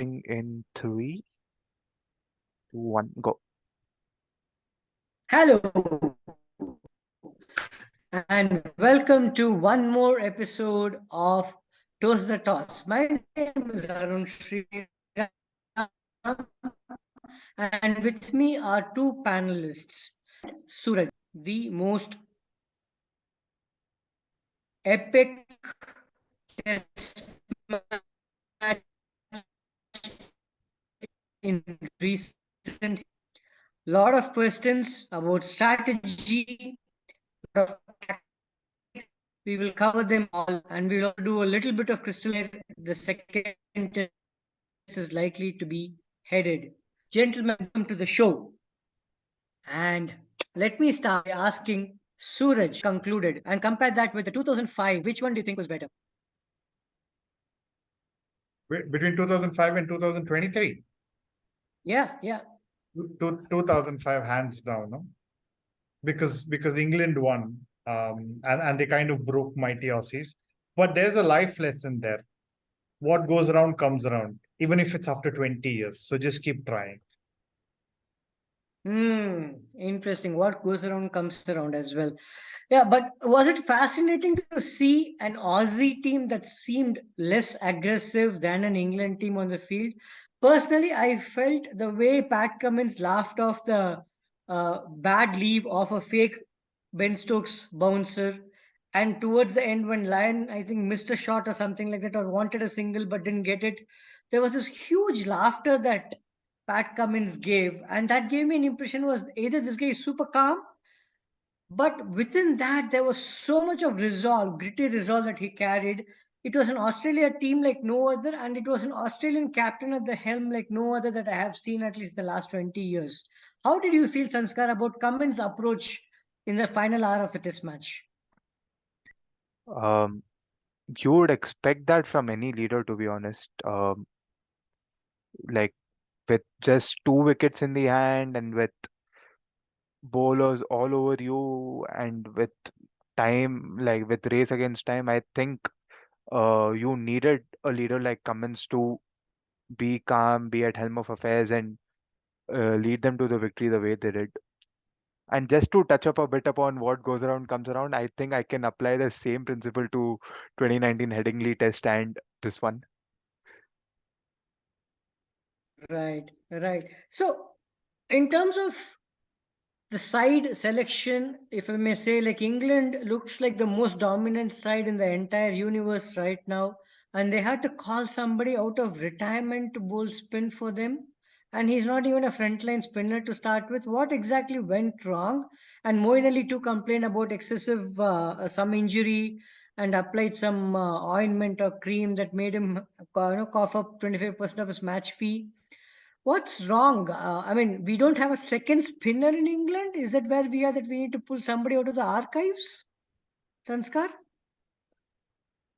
In 3, 2, 1, go. Hello, and welcome to one more episode of Toast the Toss. My name is Arun Sriram, and with me are two panelists, Suraj, the most epic test match in recent. Lot of questions about strategy, lot of tactics. We will cover them all, and we'll also do a little bit of crystal air. The second test is likely to be headed. Gentlemen, welcome to the show. And let me start by asking Suraj concluded and compare that with the 2005. Which one do you think was better? Between 2005 and 2023. Yeah. 2005 hands down, no? Because England won, and they kind of broke mighty Aussies. But there's a life lesson there. What goes around comes around, even if it's after 20 years. So just keep trying. Interesting. What goes around comes around as well. Yeah, but was it fascinating to see an Aussie team that seemed less aggressive than an England team on the field? Personally, I felt the way Pat Cummins laughed off the bad leave of a fake Ben Stokes bouncer, and towards the end, when Lyon, I think, missed a shot or something like that, or wanted a single but didn't get it, there was this huge laughter that Pat Cummins gave, and that gave me an impression was either this guy is super calm, but within that there was so much of resolve, gritty resolve that he carried. It was an Australia team like no other, and it was an Australian captain at the helm like no other that I have seen at least the last 20 years. How did you feel, Sanskar, about Cummins' approach in the final hour of the test match? Um, you would expect that from any leader, to be honest. Like with just 2 wickets in the hand and with bowlers all over you and with time, like with race against time, I think you needed a leader like Cummins to be calm, be at helm of affairs, and lead them to the victory the way they did. And just to touch up a bit upon what goes around comes around, I think I can apply the same principle to 2019 Headingley Test and this one. Right. So, in terms of the side selection, if I may say, like England looks like the most dominant side in the entire universe right now, and they had to call somebody out of retirement to bowl spin for them. And he's not even a frontline spinner to start with. What exactly went wrong? And Moeen Ali too complained about excessive some injury and applied some ointment or cream that made him cough up 25% of his match fee. What's wrong? I mean, we don't have a second spinner in England. Is that where we are that we need to pull somebody out of the archives? Sanskar?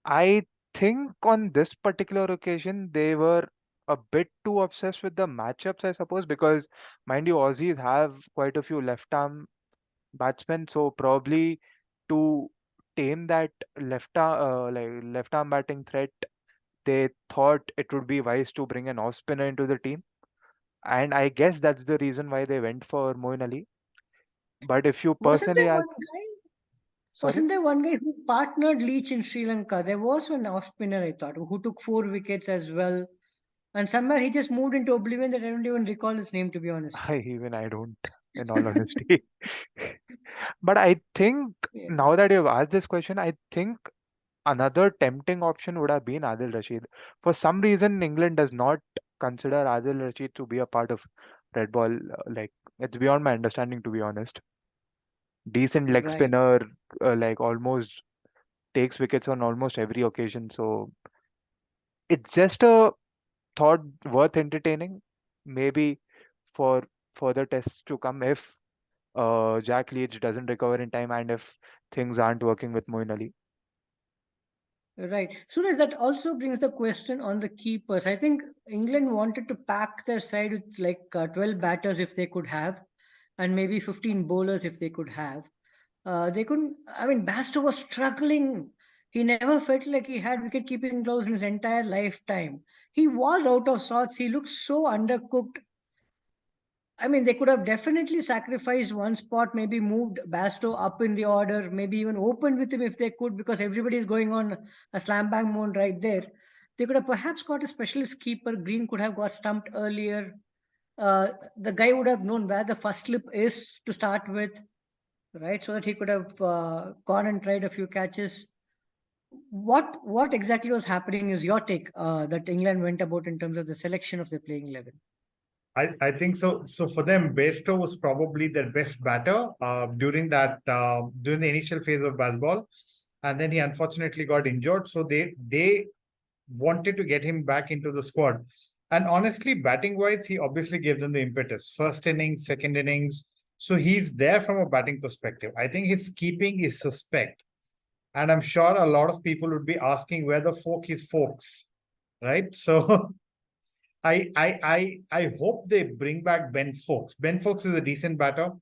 I think on this particular occasion, they were a bit too obsessed with the matchups, I suppose, because mind you, Aussies have quite a few left arm batsmen, so probably to tame that left arm batting threat, they thought it would be wise to bring an off spinner into the team. And I guess that's the reason why they went for Moeen Ali. But if you Wasn't personally there ask, one guy? sorry, Wasn't there one guy who partnered Leach in Sri Lanka? There was one off spinner, I thought, who took 4 wickets as well. And somewhere he just moved into oblivion that I don't even recall his name, to be honest. I don't, in all honesty. But I think Yeah. now that you've asked this question, I think another tempting option would have been Adil Rashid. For some reason, England does not consider Adil Rashid to be a part of red ball. Like it's beyond my understanding, to be honest. Decent leg Right. spinner, like almost takes wickets on almost every occasion. So it's just a thought worth entertaining, maybe for further tests to come if Jack Leach doesn't recover in time and if things aren't working with Moeen Ali. Right. Suraj, that also brings the question on the keepers. I think England wanted to pack their side with like 12 batters if they could have, and maybe 15 bowlers if they could have. They couldn't. I mean, Basto was struggling. He never felt like he had wicket keeping gloves in his entire lifetime. He was out of sorts. He looked so undercooked. I mean, they could have definitely sacrificed one spot, maybe moved Basto up in the order, maybe even opened with him if they could, because everybody is going on a slam bang mode right there. They could have perhaps got a specialist keeper. Green could have got stumped earlier. The guy would have known where the first slip is to start with, right? So that he could have gone and tried a few catches. What exactly was happening is your take that England went about in terms of the selection of the playing 11. I think so. So for them, Bairstow was probably their best batter during during the initial phase of baseball, and then he unfortunately got injured. So they wanted to get him back into the squad. And honestly, batting wise, he obviously gave them the impetus. First innings, second innings. So he's there from a batting perspective. I think his keeping is suspect. And I'm sure a lot of people would be asking where the fork is folks, right? So I hope they bring back Ben Foakes. Ben Foakes is a decent batter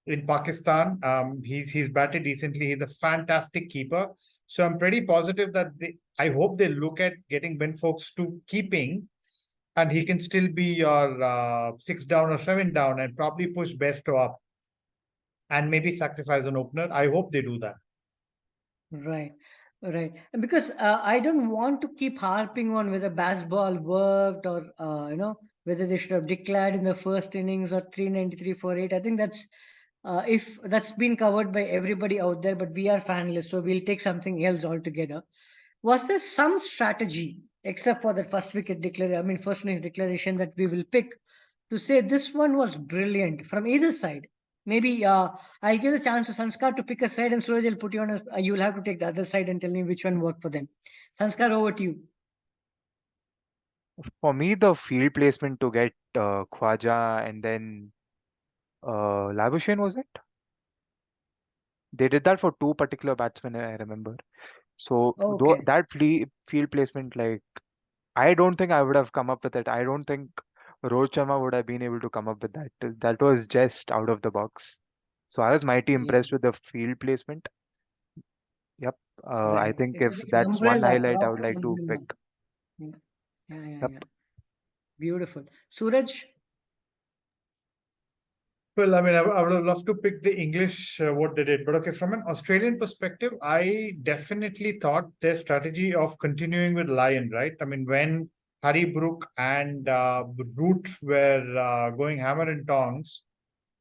in Pakistan. He's batted decently. He's a fantastic keeper. So I'm pretty positive that I hope they look at getting Ben Foakes to keeping, and he can still be your 6 down or 7 down, and probably push Besto up, and maybe sacrifice an opener. I hope they do that. Right, right. And because I don't want to keep harping on whether baseball worked or whether they should have declared in the first innings or 393 for 8. I think that's if that's been covered by everybody out there, but we are fanless, so we'll take something else altogether. Was there some strategy except for that first wicket declaration? I mean, first innings declaration that we will pick to say this one was brilliant from either side. Maybe I'll give a chance to Sanskar to pick a side, and Suraj will put you on. You will have to take the other side and tell me which one worked for them. Sanskar, over to you. For me, the field placement to get Khwaja and then Labuschagne, was it? They did that for two particular batsmen, I remember. So though Okay. that field placement, like, I don't think I would have come up with it. I don't think Rohit Sharma would have been able to come up with that. That was just out of the box. So I was mighty Yeah. impressed with the field placement. Yep. I Right. think It was if like an that's one umbrella, highlight I would proper like to pick. umbrella. Yeah. Yeah. Yeah. Yep. Yeah. Beautiful. Suraj. Well, I mean, I would have loved to pick the English what they did, but okay, from an Australian perspective, I definitely thought their strategy of continuing with Lyon, right? I mean, when Harry Brook and Root were going hammer and tongs,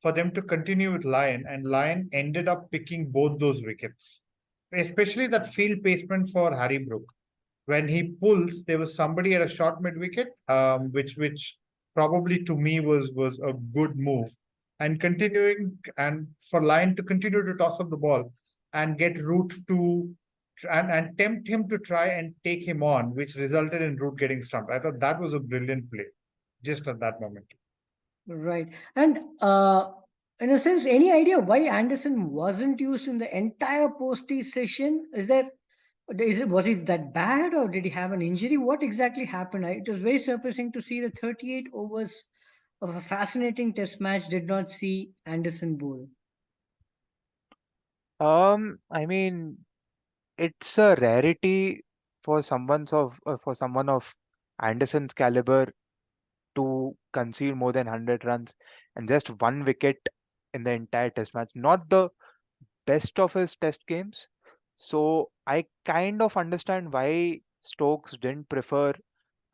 for them to continue with Lyon, and Lyon ended up picking both those wickets, especially that field placement for Harry Brook. When he pulls, there was somebody at a short mid wicket, which probably to me was a good move. And continuing, and for Lyon to continue to toss up the ball and get Root to and tempt him to try and take him on, which resulted in Root getting stumped. I thought that was a brilliant play, just at that moment. Right. And in a sense, any idea why Anderson wasn't used in the entire posty session? Was it that bad or did he have an injury? What exactly happened? It was very surprising to see the 38 overs of a fascinating test match did not see Anderson bowl. I mean, it's a rarity for someone of Anderson's caliber to concede more than 100 runs and just one wicket in the entire test match. Not the best of his test games. So I kind of understand why Stokes didn't prefer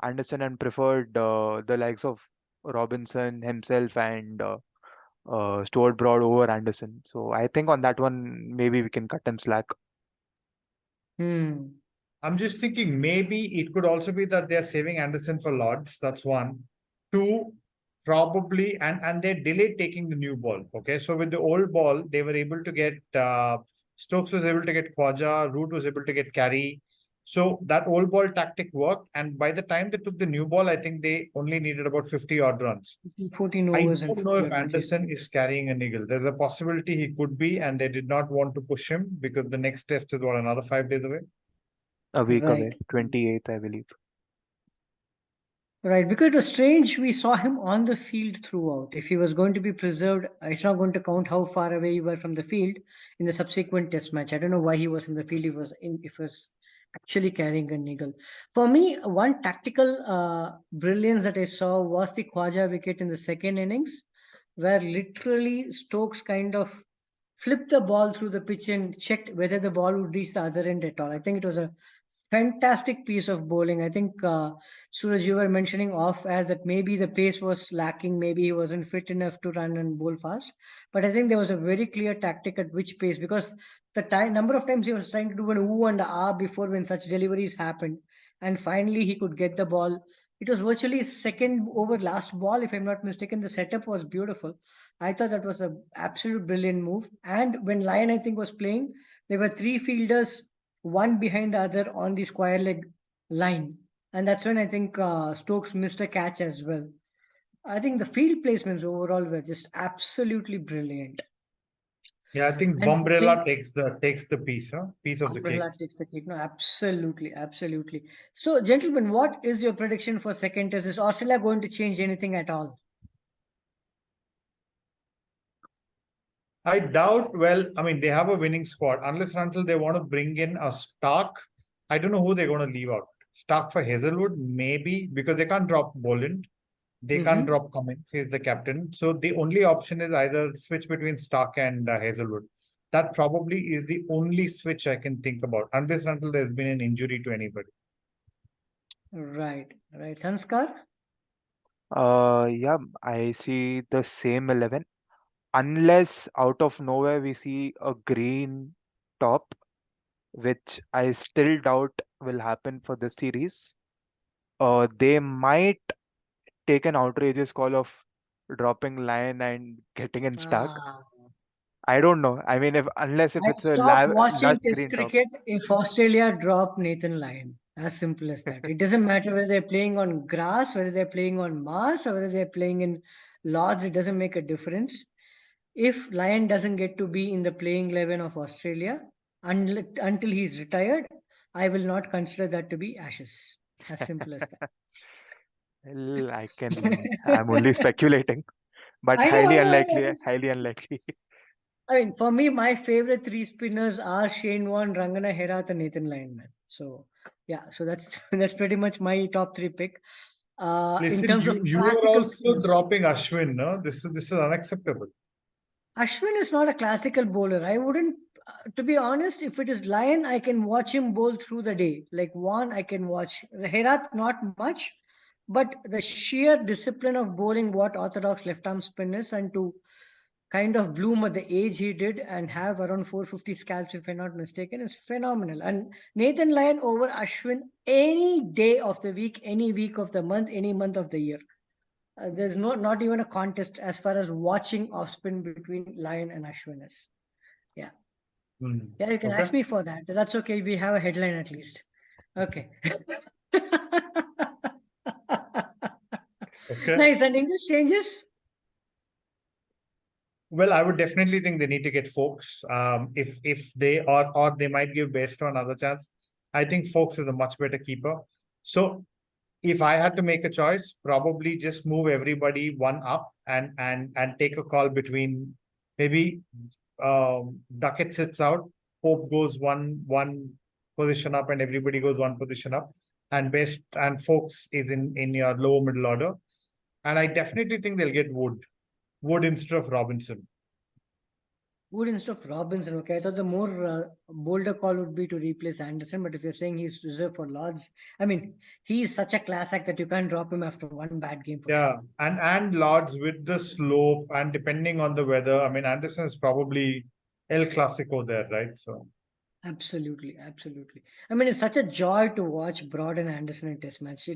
Anderson and preferred the likes of Robinson himself and Stuart Broad over Anderson. So I think on that one, maybe we can cut him slack. Hmm. I'm just thinking maybe it could also be that they're saving Anderson for Lords. That's one. Two, probably, and they delayed taking the new ball. Okay, so with the old ball, they were able to get Stokes was able to get Khwaja, Root was able to get Carey. So that old ball tactic worked, and by the time they took the new ball, I think they only needed about 50 odd runs. 14 I overs and don't know 50 if odd runs. Anderson is carrying an eagle. There's a possibility he could be, and they did not want to push him because the next test is what, another 5 days away. A week Right. away, 28th, I believe. Right, because it was strange we saw him on the field throughout. If he was going to be preserved, it's not going to count how far away you were from the field in the subsequent test match. I don't know why he was in the field. He was in. If it was actually carrying an eagle. For me, one tactical brilliance that I saw was the Khwaja wicket in the second innings, where literally Stokes kind of flipped the ball through the pitch and checked whether the ball would reach the other end at all. I think it was a fantastic piece of bowling. I think, Suraj, you were mentioning off air that maybe the pace was lacking, maybe he wasn't fit enough to run and bowl fast. But I think there was a very clear tactic at which pace, because the time number of times he was trying to do an ooh and a ah before when such deliveries happened, and finally he could get the ball. It was virtually second over last ball, if I'm not mistaken. The setup was beautiful. I thought that was a absolute brilliant move. And when Lyon, I think, was playing, there were three fielders, one behind the other on the square leg line, and that's when I think Stokes missed a catch as well. I think the field placements overall were just absolutely brilliant. Yeah, I think And I think Bumbrella takes the piece of the cake. Umbrella takes the cake. No, absolutely, absolutely. So, gentlemen, what is your prediction for second test? Is Australia going to change anything at all? I doubt. Well, I mean, they have a winning squad. Unless and until they want to bring in a Stark, I don't know who they're going to leave out. Stark for Hazelwood, maybe, because they can't drop Boland. They can't Mm-hmm. drop Cummins. He's the captain. So the only option is either switch between Stark and Hazelwood. That probably is the only switch I can think about, unless and until there's been an injury to anybody. Right, right. Sanskar? Yeah, I see the same 11. Unless out of nowhere we see a green top, which I still doubt will happen for this series. They might take an outrageous call of dropping Lyon and getting in Stark. Ah, I don't know. I mean, if unless if I it's a stopped lush watching Test green top. cricket if Australia drop Nathan Lyon. As simple as that. It doesn't matter whether they're playing on grass, whether they're playing on Mars, or whether they're playing in Lords. It doesn't make a difference. If Lyon doesn't get to be in the playing 11 of Australia until he's retired, I will not consider that to be Ashes. As simple as that. Well, I'm only speculating, but I know, I know, I know. highly unlikely. I mean, for me, my favorite three spinners are Shane Warne, Rangana Herath, and Nathan Lyon, man. So, yeah, so that's that's pretty much my top three pick. In Listen, terms of you are classical also spinners, dropping Ashwin, no? This is unacceptable. Ashwin is not a classical bowler. I wouldn't, to be honest, if it is Lyon, I can watch him bowl through the day. Like one, I can watch. Herath, not much, but the sheer discipline of bowling what orthodox left arm spinners, and to kind of bloom at the age he did and have around 450 scalps, if I'm not mistaken, is phenomenal. And Nathan Lyon over Ashwin any day of the week, any week of the month, any month of the year. There's not even a contest as far as watching off spin between Lyon and Ashwin is. Yeah. Hmm. Yeah, you can Okay. ask me for that. That's okay. We have a headline at least. Okay. Okay. Nice. And English changes? Well, I would definitely think they need to get Folks. If they or they might give Bairstow another chance. I think Folks is a much better keeper. So if I had to make a choice, probably just move everybody one up and take a call between maybe Duckett sits out, Pope goes one position up, and everybody goes one position up, and Best and Folks is in your lower middle order. And I definitely think they'll get Wood instead of Robinson. Wood instead of Robinson. Okay, I thought the more bolder call would be to replace Anderson, but if you're saying he's reserved for Lords, I mean, he's such a class act that you can't drop him after one bad game for Yeah, sure. and Lords with the slope and depending on the weather. I mean, Anderson is probably El Clasico there, right? So Absolutely, absolutely. I mean, it's such a joy to watch Broad and Anderson in Test match.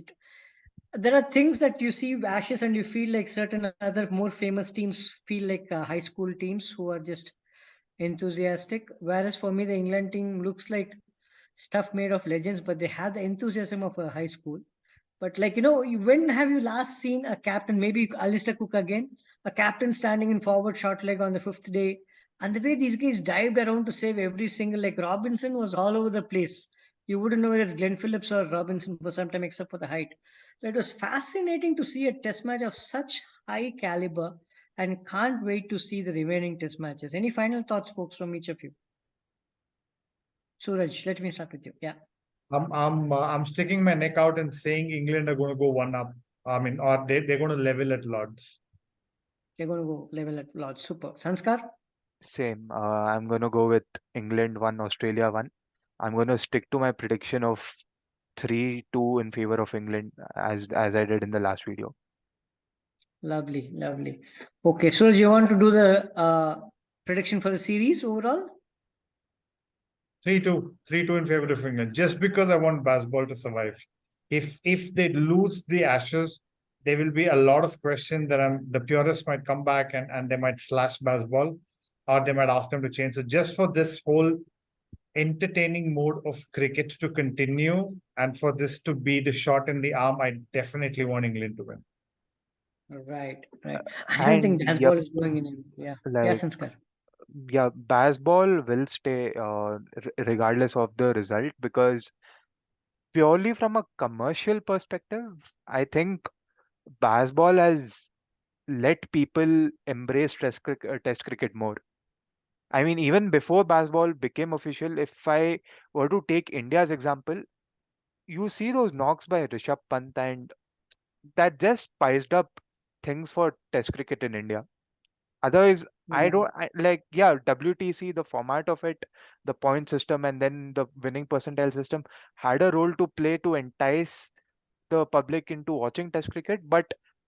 There are things that you see Ashes and you feel like certain other more famous teams feel like high school teams who are just enthusiastic. Whereas for me, the England team looks like stuff made of legends, but they have the enthusiasm of a high school. But like when have you last seen a captain? Maybe Alistair Cook again, a captain standing in forward short leg on the fifth day, and the way these guys dived around to save every single, like Robinson was all over the place. You wouldn't know whether it's Glenn Phillips or Robinson for some time, except for the height. So it was fascinating to see a test match of such high caliber, and can't wait to see the remaining test matches. Any final thoughts, folks, from each of you? Suraj, let me start with you. Yeah. I'm sticking my neck out and saying England are going to go one up. I mean, or they're going to level at Lords. They're going to go level at Lords. Super. Sanskar? Same. I'm gonna go with England 1, Australia 1. I'm gonna stick to my prediction of 3-2 in favor of England as I did in the last video. Lovely, lovely. Okay, so you want to do the prediction for the series overall? 3-2. 3-2 in favor of England. Just because I want Bazball to survive. If they lose the Ashes, there will be a lot of question that the purists might come back and they might slash Bazball, or they might ask them to change. So just for this whole entertaining mode of cricket to continue and for this to be the shot in the arm, I definitely want England to win. Right, right. I don't think And Bazball is going in. Yeah, yeah, like Sanskar. yeah, Bazball will stay regardless of the result, because purely from a commercial perspective, I think Bazball has let people embrace test cricket more. I mean, even before Bazball became official, if I were to take India's example, you see those knocks by Rishabh Pant, and that just spiced up things for test cricket in India. Otherwise, Yeah, yeah, WTC, the format of it, the point system, and then the winning percentile system had a role to play to entice the public into watching test cricket, but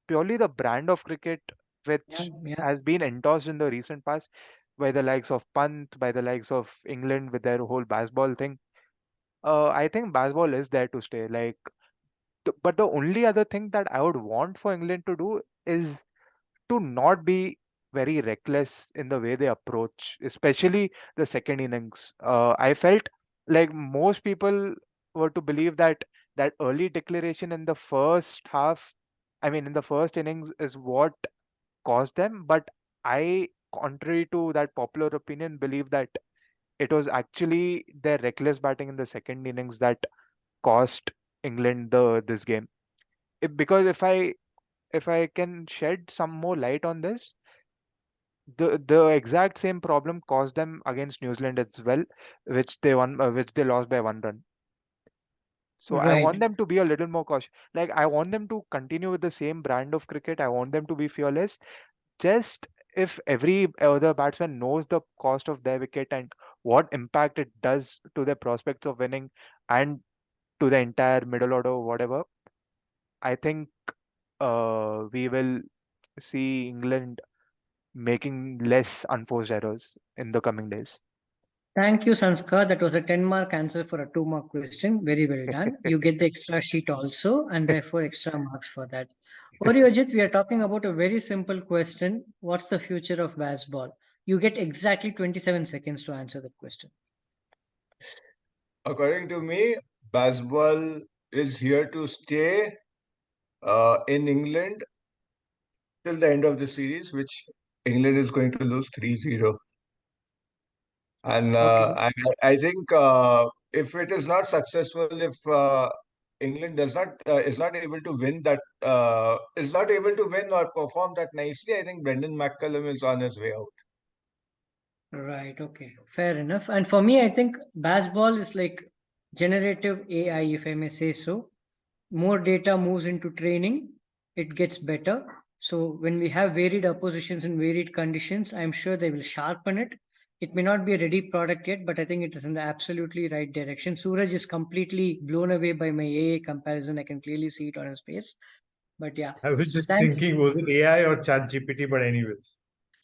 purely the brand of cricket, yeah, which yeah. has been endorsed in the recent past by the likes of Pant, by the likes of England with their whole baseball thing. I think baseball is there to stay. But the only other thing that I would want for England to do is to not be very reckless in the way they approach, especially the second innings. I felt like most people were to believe that that early declaration in the first half, I mean, in the first innings, is what caused them. But I, contrary to that popular opinion, believe that it was actually their reckless batting in the second innings that cost England this game. Because if I can shed some more light on this, the exact same problem caused them against New Zealand as well, which they lost by 1 run. So I Right. want them to be a little more cautious. Like, I want them to continue with the same brand of cricket. I want them to be fearless. Just if every other batsman knows the cost of their wicket and what impact it does to their prospects of winning and to the entire middle order, whatever, I think we will see England making less unforced errors in the coming days. Thank you, Sanskar. That was a 10-mark answer for a 2-mark question. Very well done. You get the extra sheet also, and therefore extra marks for that. Oriojit, we are talking about a very simple question. What's the future of baseball? You get exactly 27 seconds to answer that question. According to me, baseball is here to stay in England till the end of the series, which England is going to lose 3-0. And Okay. I think if it is not successful, if England is not able to win is not able to win or perform that nicely, I think Brendan McCullum is on his way out. Right. Okay. Fair enough. And for me, I think baseball is like generative AI, if I may say so. More data moves into training, it gets better. So when we have varied oppositions and varied conditions, I'm sure they will sharpen it. It may not be a ready product yet, but I think it is in the absolutely right direction. Suraj is completely blown away by my AA comparison. I can clearly see it on his face. But yeah, I was just thank thinking, was it AI or Chat GPT? But anyways.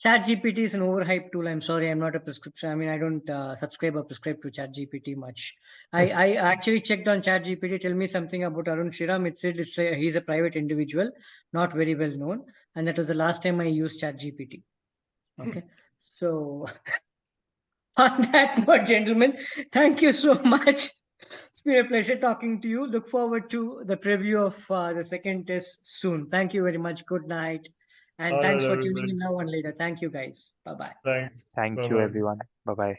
ChatGPT is an overhyped tool. I'm sorry, I'm not a prescription. I mean, I don't subscribe or prescribe to ChatGPT much. I actually checked on ChatGPT. Tell me something about Arun Shiram. It said he's a private individual, not very well known, and that was the last time I used ChatGPT. Okay, so on that note, gentlemen, thank you so much. It's been a pleasure talking to you. Look forward to the preview of the second test soon. Thank you very much. Good night. And All right, thanks for tuning everybody. in now and later. Thank you, guys. Bye bye. Thanks. Thank you, Bye-bye. everyone. Bye bye.